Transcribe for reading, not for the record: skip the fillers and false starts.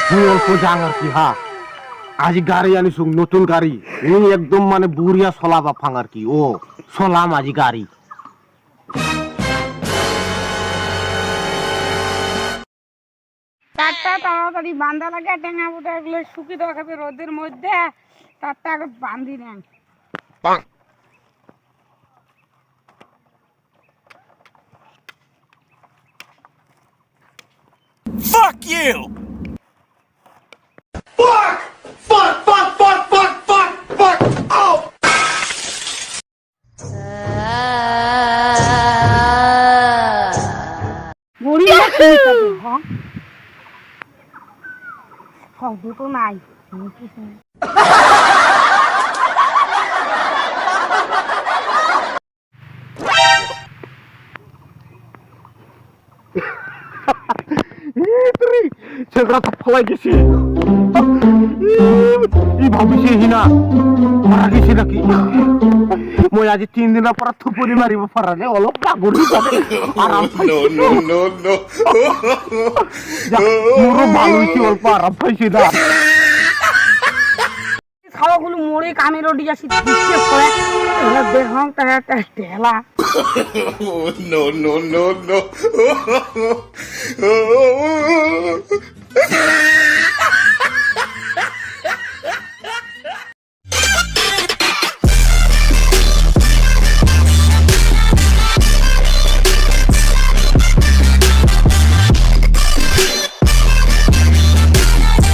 তুই অল্প জাঙার কি হা আজি গাড়ি আনিছো নতুন গাড়ি এই একদম মানে বুড়িয়া চলাবা ফাঙার কি ও চলাম আজি গাড়ি তারটা তাড়াতাড়ি বান্ধা লাগে টেঙা বুটা এগুলো শুকি দেওয়া খাবে রোদের মধ্যে তারটা আগে বান্ধি নেন Fuck you! মুড়ি না কি খাবে হ্যাঁ শব্দ তো নাই সেটা তো ফলাই গেছি ই ভাবিছি হিনা মারা গেছি নাকি মই আজি 3 দিনৰ পৰা থুপৰি মাৰিব পৰা নাই অলপ পাগৰি যাবে আৰাম পাইছি মোৰো ভাল হৈছে অল্প আৰাম পাইছি না খাওয়াগুলো মোড়ে কামে রোডি আসি দিচ্ছে করে দেখলাম তার একটা টেলা no.